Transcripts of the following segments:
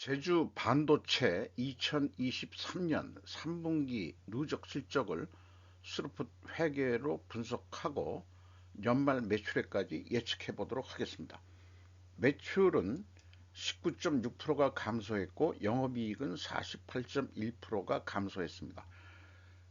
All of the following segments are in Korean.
제주 반도체 2023년 3분기 누적 실적을 스루풋 회계로 분석하고 연말 매출액까지 예측해 보도록 하겠습니다. 매출은 19.6%가 감소했고 영업이익은 48.1%가 감소했습니다.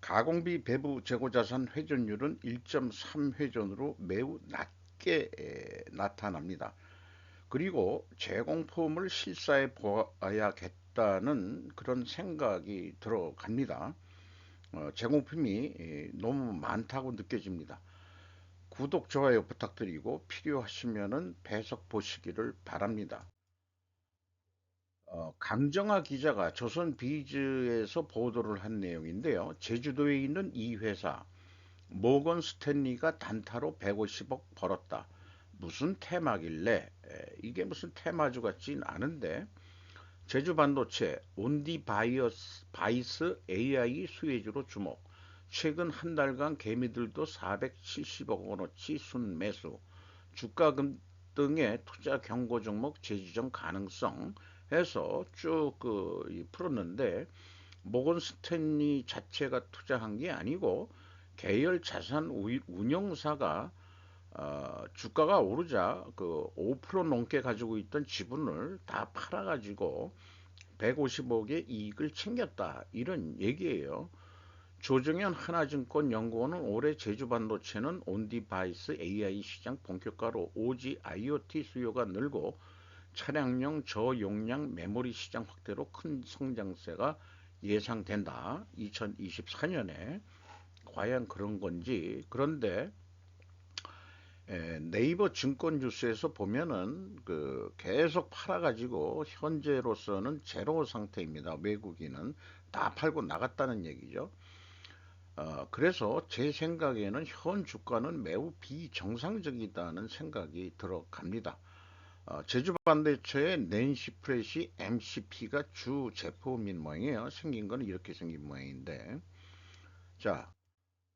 가공비 배부 재고자산 회전율은 1.3회전으로 매우 낮게 나타납니다. 그리고 제공품을 실사해 보아야겠다는 그런 생각이 들어갑니다. 제공품이 너무 많다고 느껴집니다. 구독, 좋아요 부탁드리고 필요하시면 배석 보시기를 바랍니다. 강정아 기자가 조선비즈에서 보도를 한 내용인데요. 제주도에 있는 이 회사 모건 스탠리가 단타로 150억 벌었다. 무슨 테마길래? 이게 무슨 테마주 같진 않은데 제주 반도체 온디바이스 AI 수혜주로 주목. 최근 한 달간 개미들도 470억 원어치 순매수. 주가 등의 투자 경고 종목 재지정 가능성 해서 쭉 풀었는데 모건 스탠리 자체가 투자한 게 아니고 계열 자산 운용사가 주가가 오르자 그 5% 넘게 가지고 있던 지분을 다 팔아가지고 150억의 이익을 챙겼다 이런 얘기예요. 조정현 하나증권연구원은 올해 제주반도체는 온디바이스 AI 시장 본격화로 오지 IoT 수요가 늘고 차량용 저용량 메모리 시장 확대로 큰 성장세가 예상된다. 2024년에 과연 그런 건지. 그런데 네이버 증권 뉴스에서 보면은 계속 팔아가지고 현재로서는 제로 상태입니다. 외국인은 다 팔고 나갔다는 얘기죠. 그래서 제 생각에는 현 주가는 매우 비정상적이다는 생각이 들어갑니다. 제주 반도체의 낸시 프렛이 MCP가 주 제품인 모양이에요. 생긴 거는 이렇게 생긴 모양인데, 자,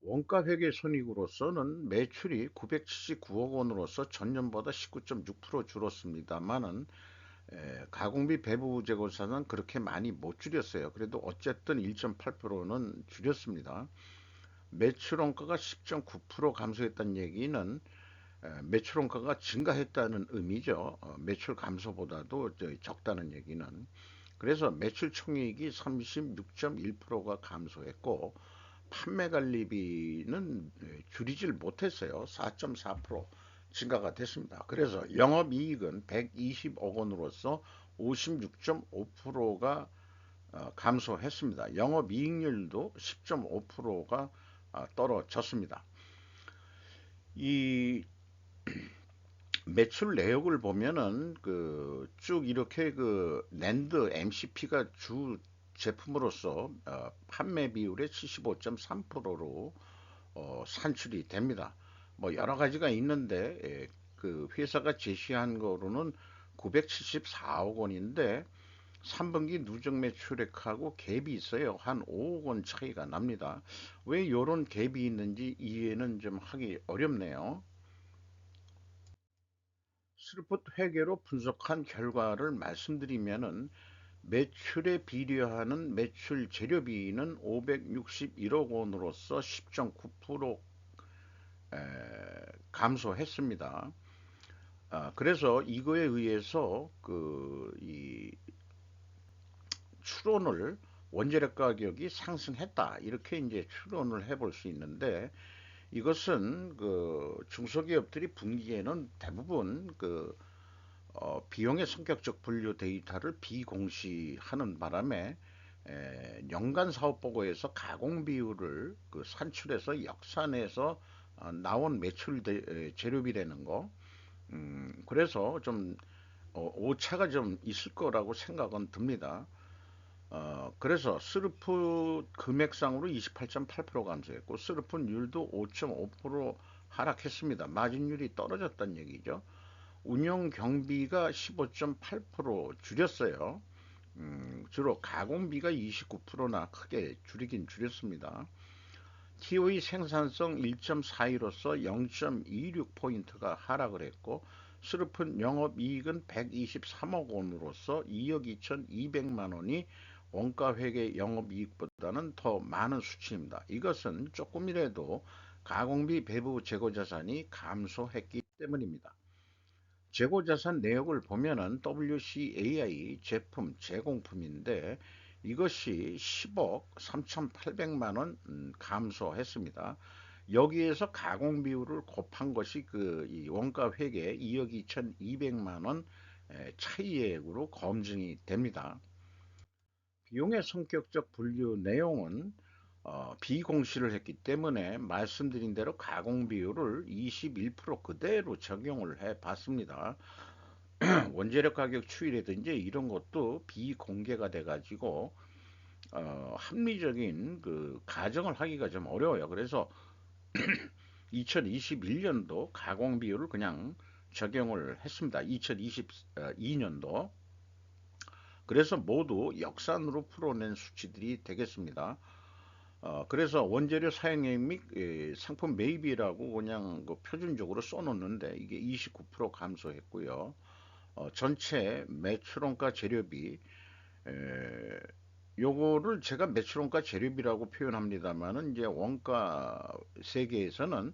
원가 회계 손익으로서는 매출이 979억 원으로서 전년보다 19.6% 줄었습니다만은 가공비 배부 재고사는 그렇게 많이 못 줄였어요. 그래도 어쨌든 1.8%는 줄였습니다. 매출 원가가 10.9% 감소했다는 얘기는 매출 원가가 증가했다는 의미죠. 매출 감소보다도 적다는 얘기는. 그래서 매출 총이익이 36.1%가 감소했고 판매 관리비는 줄이질 못했어요. 4.4% 증가가 됐습니다. 그래서 영업이익은 120억 원으로서 56.5%가 감소했습니다. 영업이익률도 10.5%가 떨어졌습니다. 이 매출 내역을 보면은 쭉 이렇게 낸드 MCP가 주 제품으로서 판매 비율의 75.3%로 산출이 됩니다. 뭐 여러 가지가 있는데 그 회사가 제시한 거로는 974억 원인데 3분기 누적 매출액하고 갭이 있어요. 한 5억 원 차이가 납니다. 왜 이런 갭이 있는지 이해는 좀 하기 어렵네요. 스루풋 회계로 분석한 결과를 말씀드리면은 매출에 비례하는 매출 재료비는 561억 원으로서 10.9% 감소했습니다. 그래서 이거에 의해서 이 추론을 원재료 가격이 상승했다 이렇게 이제 추론을 해볼 수 있는데 이것은 중소기업들이 분기에는 대부분 비용의 성격적 분류 데이터를 비공시하는 바람에 연간 사업 보고에서 가공 비율을 산출해서 역산해서 나온 매출 재료비라는 거. 그래서 좀 오차가 좀 있을 거라고 생각은 듭니다. 그래서 스루풋 금액상으로 28.8% 감소했고 스루풋율도 5.5% 하락했습니다. 마진율이 떨어졌다는 얘기죠. 운영 경비가 15.8% 줄였어요. 주로 가공비가 29%나 크게 줄이긴 줄였습니다. TOE 생산성 1.42로서 0.26포인트가 하락을 했고 슬픈 영업이익은 123억 원으로서 2억 2,200만 원이 원가회계 영업이익보다는 더 많은 수치입니다. 이것은 조금이라도 가공비 배부 재고자산이 감소했기 때문입니다. 재고자산 내역을 보면은 WCAI 제품 제공품인데 이것이 10억 3,800만 원 감소했습니다. 여기에서 가공 비율을 곱한 것이 이 원가 회계 2억 2,200만 원 차이액으로 검증이 됩니다. 비용의 성격적 분류 내용은 비공시를 했기 때문에 말씀드린 대로 가공 비율을 21% 그대로 적용을 해 봤습니다. 원재료 가격 추이라든지 이런 것도 비공개가 돼 가지고 합리적인 그 가정을 하기가 좀 어려워요. 그래서 2021년도 가공 비율을 그냥 적용을 했습니다. 2022년도. 그래서 모두 역산으로 풀어낸 수치들이 되겠습니다. 그래서 원재료 사용액 및 상품 매입이라고 그냥 그 표준적으로 써놓는데 이게 29% 감소했고요. 전체 매출원가 재료비 요거를 제가 매출원가 재료비라고 표현합니다만은 이제 원가 세계에서는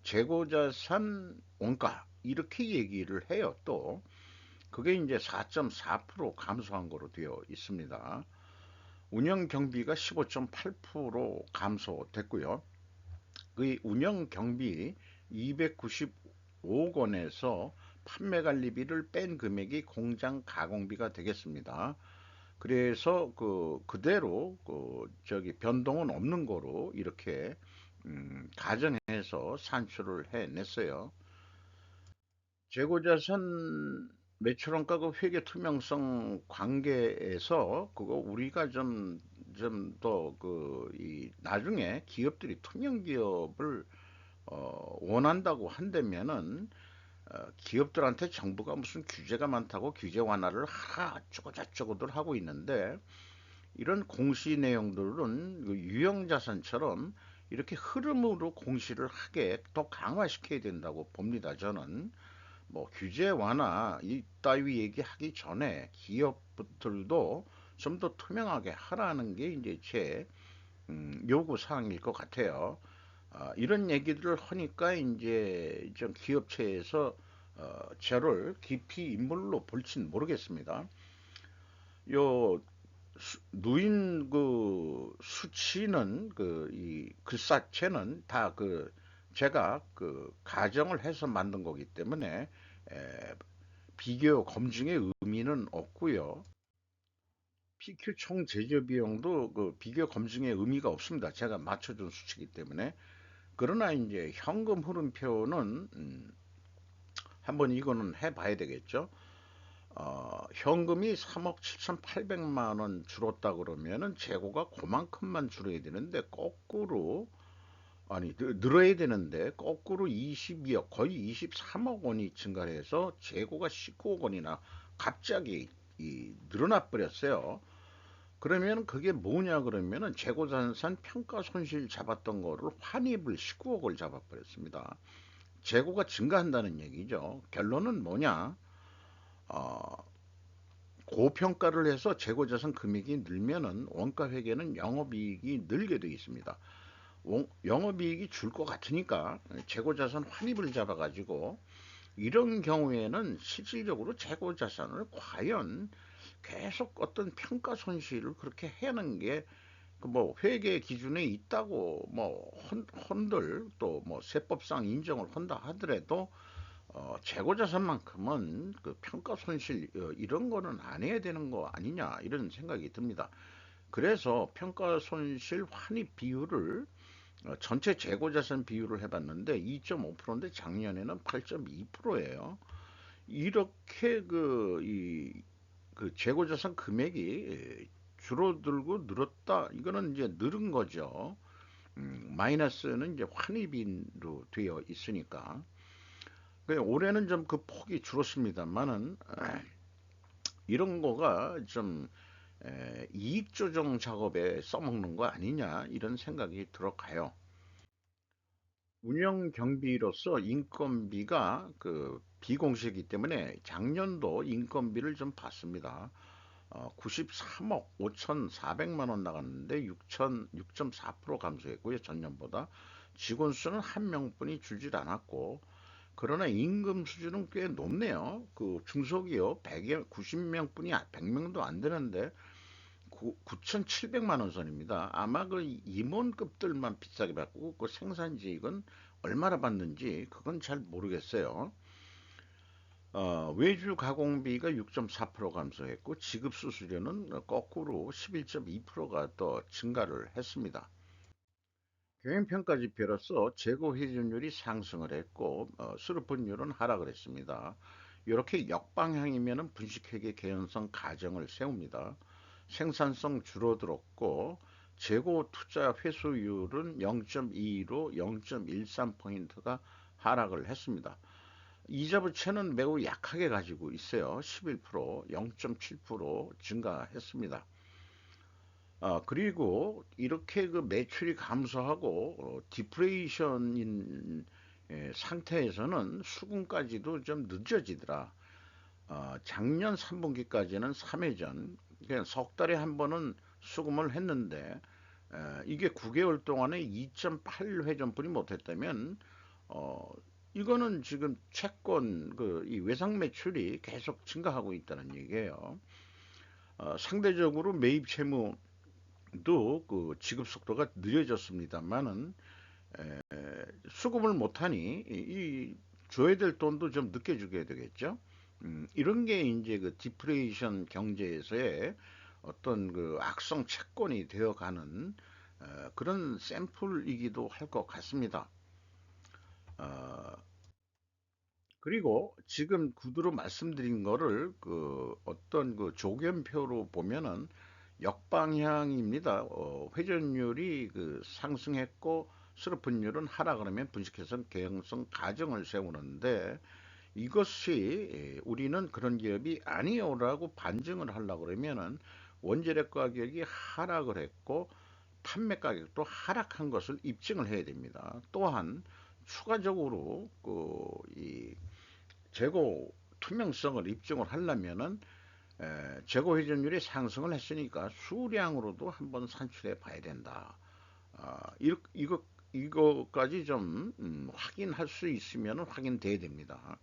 재고자산 원가 이렇게 얘기를 해요. 또 그게 이제 4.4% 감소한 거로 되어 있습니다. 운영 경비가 15.8% 감소됐고요. 그 운영 경비 295억 원에서 판매 관리비를 뺀 금액이 공장 가공비가 되겠습니다. 그래서 그대로 저기 변동은 없는 거로 이렇게 가정해서 산출을 해냈어요. 재고자산 매출원가 그 회계 투명성 관계에서 그거 우리가 좀 더 이 나중에 기업들이 투명 기업을 원한다고 한다면은 기업들한테 정부가 무슨 규제가 많다고 규제 완화를 하라 어쩌고 저쩌고들 하고 있는데 이런 공시 내용들은 그 유형자산처럼 이렇게 흐름으로 공시를 하게 더 강화시켜야 된다고 봅니다. 저는 뭐 규제 완화 이따위 얘기하기 전에 기업들도 좀 더 투명하게 하라는 게 이제 제 요구 사항일 것 같아요. 이런 얘기들을 하니까 이제 좀 기업체에서 저를 깊이 인물로 볼진 모르겠습니다. 요 누인 그 수치는 이 글사체는 다 제가 가정을 해서 만든 거기 때문에 에, 비교 검증의 의미는 없고요. PQ 총 제조 비용도 그 비교 검증의 의미가 없습니다. 제가 맞춰준 수치이기 때문에. 그러나 이제 현금 흐름표는 한번 이거는 해봐야 되겠죠. 현금이 3억 7,800만 원 줄었다 그러면은 재고가 그만큼만 줄어야 되는데 거꾸로 아니 늘어야 되는데 거꾸로 22억 거의 23억 원이 증가해서 재고가 19억 원이나 갑자기 늘어나 버렸어요. 그러면 그게 뭐냐 그러면은 재고자산 평가 손실 잡았던 거를 환입을 19억을 잡아버렸습니다. 재고가 증가한다는 얘기죠. 결론은 뭐냐? 어, 고평가를 해서 재고자산 금액이 늘면은 원가 회계는 영업이익이 늘게 되어 있습니다. 영업이익이 줄 것 같으니까 재고자산 환입을 잡아가지고 이런 경우에는 실질적으로 재고자산을 과연 계속 어떤 평가 손실을 그렇게 하는 게 그 뭐 회계 기준에 있다고 뭐 헌들 또 뭐 세법상 인정을 한다 하더라도 재고 자산만큼은 그 평가 손실 이런 거는 안 해야 되는 거 아니냐 이런 생각이 듭니다. 그래서 평가 손실 환입 비율을 전체 재고 자산 비율을 해봤는데 2.5%인데 작년에는 8.2%예요. 이렇게 그 재고 자산 금액이 줄어들고 늘었다. 이거는 이제 늘은 거죠. 마이너스는 이제 환입인으로 되어 있으니까. 올해는 좀 그 폭이 줄었습니다만은 이런 거가 좀 이익 조정 작업에 써먹는 거 아니냐 이런 생각이 들어가요. 운영 경비로서 인건비가 비공시이기 때문에 작년도 인건비를 좀 받습니다. 93억 5,400만 원 나갔는데 6.4% 감소했고요. 전년보다. 직원 수는 한 명뿐이 줄질 않았고, 그러나 임금 수준은 꽤 높네요. 그 중소기업 90명뿐이 100명도 안 되는데 9,700만 원 선입니다. 아마 그 임원급들만 비싸게 받고 그 생산직은 얼마나 받는지 그건 잘 모르겠어요. 외주 가공비가 6.4% 감소했고 지급 수수료는 거꾸로 11.2%가 더 증가를 했습니다. 경영평가 지표로서 재고 회전율이 상승을 했고 수르폰율은 하락을 했습니다. 이렇게 역방향이면 분식회계 개연성 가정을 세웁니다. 생산성 줄어들었고 재고 투자 회수율은 0.22로 0.13포인트가 하락을 했습니다. 이자 부채는 매우 약하게 가지고 있어요. 11%, 0.7% 증가했습니다. 그리고 이렇게 그 매출이 감소하고 디프레이션인 상태에서는 수급까지도 좀 늦어지더라. 작년 3분기까지는 3회전, 그냥 석 달에 한 번은 수금을 했는데 이게 9개월 동안에 2.8회전뿐이 못했다면 이거는 지금 채권 이 외상 매출이 계속 증가하고 있다는 얘기예요. 상대적으로 매입 채무도 그 지급 속도가 느려졌습니다만은 수급을 못하니 줘야 될 돈도 좀 늦게 주게 되겠죠. 이런 게 이제 그 디프레이션 경제에서의 어떤 그 악성 채권이 되어가는 그런 샘플이기도 할 것 같습니다. 어, 그리고 지금 구두로 말씀드린 거를 그 어떤 그 조견표로 보면은 역방향입니다. 회전율이 그 상승했고 수르픈율은 하락을 하면 분식회사는 개연성 가정을 세우는데 이것이 우리는 그런 기업이 아니요라고 반증을 하려고 그러면은 원재료 가격이 하락을 했고 판매 가격도 하락한 것을 입증을 해야 됩니다. 또한 추가적으로 이 재고 투명성을 입증을 하려면은 재고 회전율이 상승을 했으니까 수량으로도 한번 산출해 봐야 된다. 이거까지 좀 확인할 수 있으면 확인돼야 됩니다.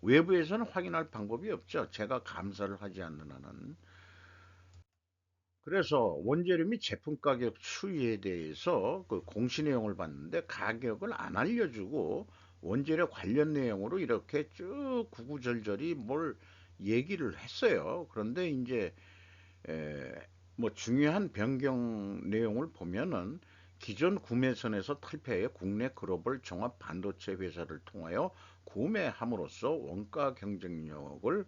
외부에서는 확인할 방법이 없죠. 제가 감사를 하지 않는 한은. 그래서 원재료 및 제품 가격 추이에 대해서 그 공시 내용을 봤는데 가격을 안 알려주고 원재료 관련 내용으로 이렇게 쭉 구구절절히 뭘 얘기를 했어요. 그런데 이제 에, 뭐 중요한 변경 내용을 보면은 기존 구매선에서 탈피하여 국내 글로벌 종합 반도체 회사를 통하여 구매함으로써 원가 경쟁력을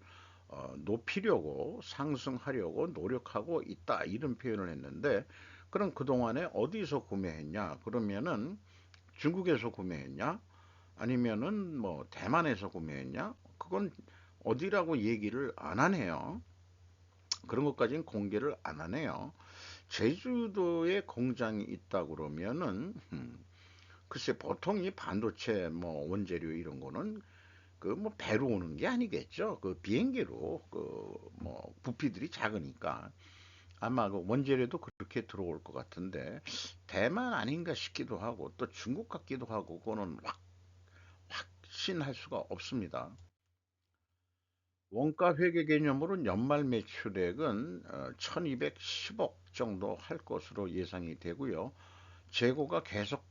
높이려고 상승하려고 노력하고 있다 이런 표현을 했는데 그럼 그동안에 어디서 구매했냐 그러면은 중국에서 구매했냐 아니면은 뭐 대만에서 구매했냐 그건 어디라고 얘기를 안 하네요. 그런 것까지는 공개를 안 하네요. 제주도에 공장이 있다 그러면은 글쎄 보통 이 반도체 뭐 원재료 이런 거는 그 뭐 배로 오는 게 아니겠죠. 그 비행기로 그 뭐 부피들이 작으니까 아마 그 원재료도 그렇게 들어올 것 같은데 대만 아닌가 싶기도 하고 또 중국 같기도 하고 그거는 확신할 수가 없습니다. 원가 회계 개념으로 연말 매출액은 1210억 정도 할 것으로 예상이 되고요. 재고가 계속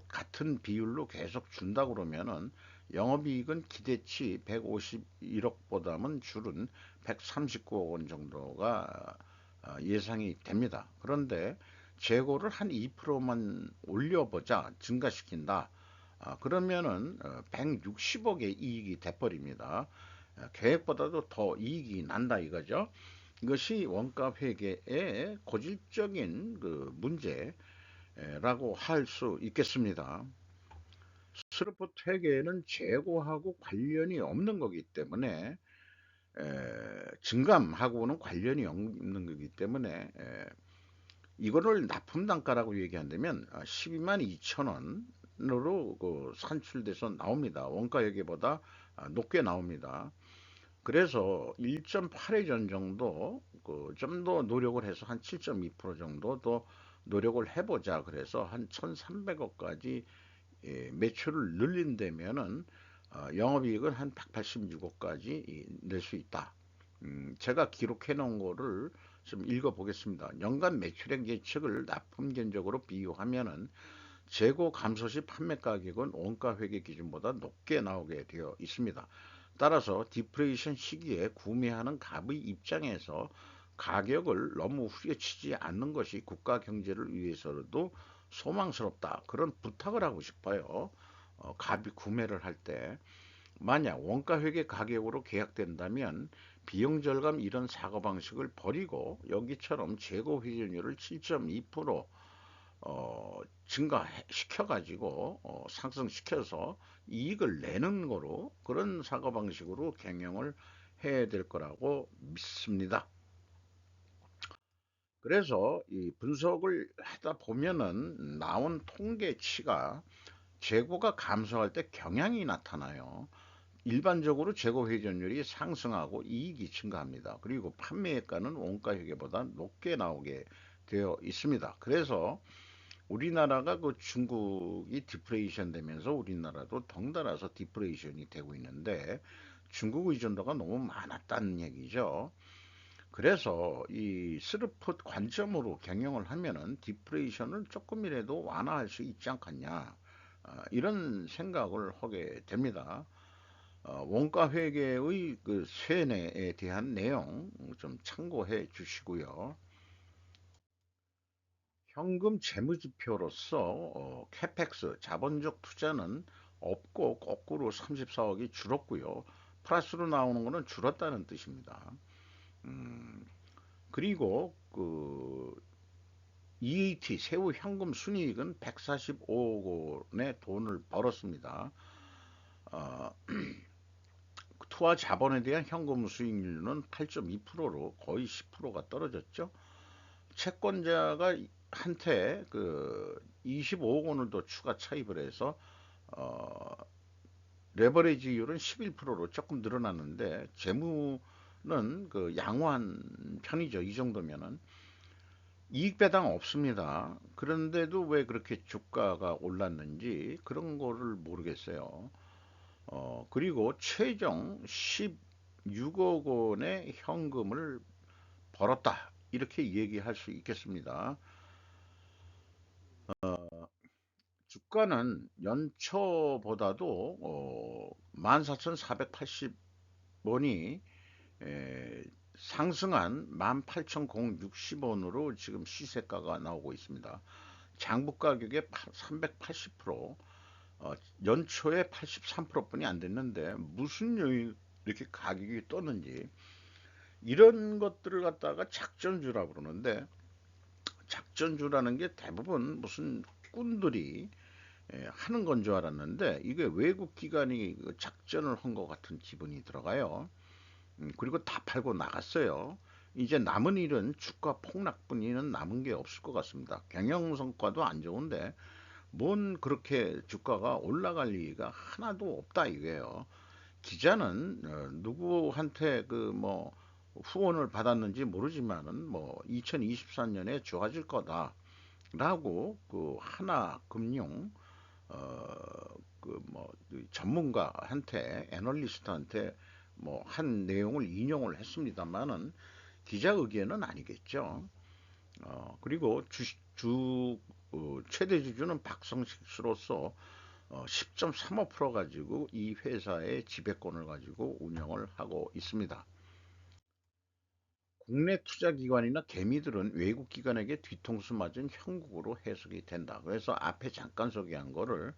같은 비율로 계속 준다 그러면은 영업이익은 기대치 151억보다는 줄은 139억 원 정도가 예상이 됩니다. 그런데 재고를 한 2%만 올려보자 증가시킨다. 그러면은 160억의 이익이 돼버립니다. 계획보다도 더 이익이 난다 이거죠. 이것이 원가 회계의 고질적인 그 문제라고 할 수 있겠습니다. 스루프 회계는 재고하고 관련이 없는 거기 때문에 증감하고는 관련이 없는 거기 때문에 이거를 납품 단가라고 얘기한다면 12만 2천 원 원으로 그 산출돼서 나옵니다. 원가 회계보다 높게 나옵니다. 그래서 1.8회전 정도 그 좀 더 노력을 해서 한 7.2% 정도 더 노력을 해보자. 그래서 한 1,300억까지 매출을 늘린다면은 영업이익은 한 186억까지 낼 수 있다. 제가 기록해 놓은 거를 좀 읽어 보겠습니다. 연간 매출액 예측을 납품견적으로 비유하면은 재고 감소 시 판매 가격은 원가 회계 기준보다 높게 나오게 되어 있습니다. 따라서 디프레이션 시기에 구매하는 갑의 입장에서 가격을 너무 후려치지 않는 것이 국가 경제를 위해서도 소망스럽다. 그런 부탁을 하고 싶어요. 갑이 구매를 할 때. 만약 원가 회계 가격으로 계약된다면 비용 절감 이런 사고방식을 버리고 여기처럼 재고 회전율을 7.2% 증가시켜가지고 상승시켜서 이익을 내는 거로 그런 사고방식으로 경영을 해야 될 거라고 믿습니다. 그래서 이 분석을 하다 보면은 나온 통계치가 재고가 감소할 때 경향이 나타나요. 일반적으로 재고 회전율이 상승하고 이익이 증가합니다. 그리고 판매가는 원가 회계보다 높게 나오게 되어 있습니다. 그래서 우리나라가 그 중국이 디프레이션 되면서 우리나라도 덩달아서 디프레이션이 되고 있는데 중국 의존도가 너무 많았다는 얘기죠. 그래서 이 스루풋 관점으로 경영을 하면은 디프레이션을 조금이라도 완화할 수 있지 않겠냐. 이런 생각을 하게 됩니다. 원가 회계의 그 세뇌에 대한 내용 좀 참고해 주시고요. 현금 재무지표로서 캐펙스 자본적 투자는 없고 거꾸로 34억이 줄었고요. 플러스로 나오는 것은 줄었다는 뜻입니다. 음, 그리고 그 EAT 세후 현금 순이익은 145억 원의 돈을 벌었습니다. 어, 투하 자본에 대한 현금 수익률은 8.2%로 거의 10%가 떨어졌죠. 채권자가 한테 그 25억 원을 더 추가 차입을 해서 어, 레버리지율은 11%로 조금 늘어났는데 재무는 그 양호한 편이죠. 이 정도면은 이익 배당 없습니다. 그런데도 왜 그렇게 주가가 올랐는지 그런 거를 모르겠어요. 그리고 최종 16억 원의 현금을 벌었다. 이렇게 얘기할 수 있겠습니다. 주가는 연초보다도 14,480원이 상승한 18,060원으로 지금 시세가가 나오고 있습니다. 장부 가격의 380%, 연초에 83%뿐이 안 됐는데 무슨 요인 이렇게 가격이 떴는지 이런 것들을 갖다가 작전주라고 그러는데 작전주라는 게 대부분 무슨 꾼들이 하는 건 줄 알았는데 이게 외국 기관이 그 작전을 한 것 같은 기분이 들어가요. 그리고 다 팔고 나갔어요. 이제 남은 일은 주가 폭락뿐이는 남은 게 없을 것 같습니다. 경영 성과도 안 좋은데 뭔 그렇게 주가가 올라갈 리가 하나도 없다 이거예요. 기자는 누구한테 그 뭐 후원을 받았는지 모르지만은 뭐 2024년에 좋아질 거다라고 그 하나 금융 그 뭐 전문가한테 애널리스트한테 뭐 한 내용을 인용을 했습니다만은 기자 의견은 아니겠죠. 그리고 최대 주주는 박성식 씨로서 10.35% 가지고 이 회사의 지배권을 가지고 운영을 하고 있습니다. 국내 투자기관이나 개미들은 외국 기관에게 뒤통수 맞은 형국으로 해석이 된다. 그래서 앞에 잠깐 소개한 거를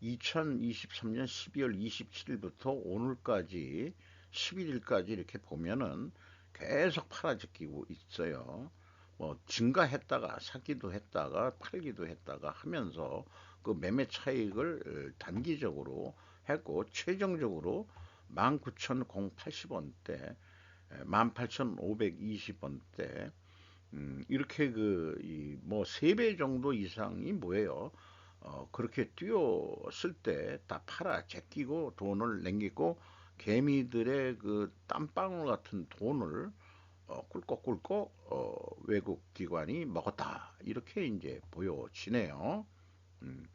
2023년 12월 27일부터 오늘까지 11일까지 이렇게 보면은 계속 팔아지키고 있어요. 뭐 증가했다가 사기도 했다가 팔기도 했다가 하면서 그 매매 차익을 단기적으로 했고 최종적으로 19,080원대, 18,520원대 이렇게 그 이 뭐 3배 정도 이상이 뭐예요? 그렇게 뛰었을 때 다 팔아 제끼고 돈을 남기고 개미들의 그 땀방울 같은 돈을 꿀꺽꿀꺽 외국 기관이 먹었다. 이렇게 이제 보여지네요. 음,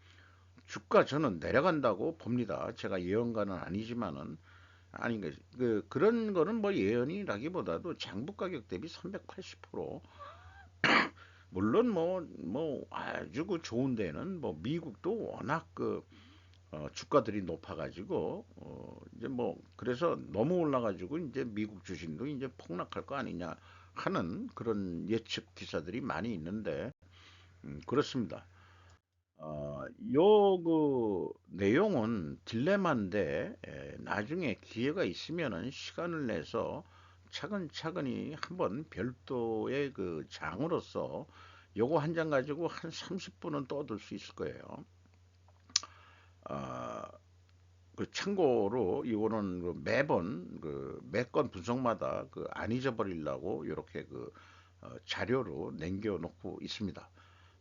주가 저는 내려간다고 봅니다. 제가 예언가는 아니지만은 아니 그런 거는 뭐 예언이라기보다도 장부 가격 대비 380% 물론 뭐 아주 그 좋은 데는 뭐 미국도 워낙 그 주가들이 높아가지고 이제 뭐 그래서 너무 올라가지고 이제 미국 주식도 이제 폭락할 거 아니냐 하는 그런 예측 기사들이 많이 있는데 그렇습니다. 요 그 내용은 딜레마인데 나중에 기회가 있으면은 시간을 내서 차근차근히 한번 별도의 그 장으로서 요거 한 장 가지고 한 30분은 떠들 수 있을 거예요. 아, 그 참고로 이거는 그 매번 그 매 건 분석마다 그 안 잊어버리려고 이렇게 그 자료로 남겨 놓고 있습니다.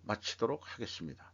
마치도록 하겠습니다.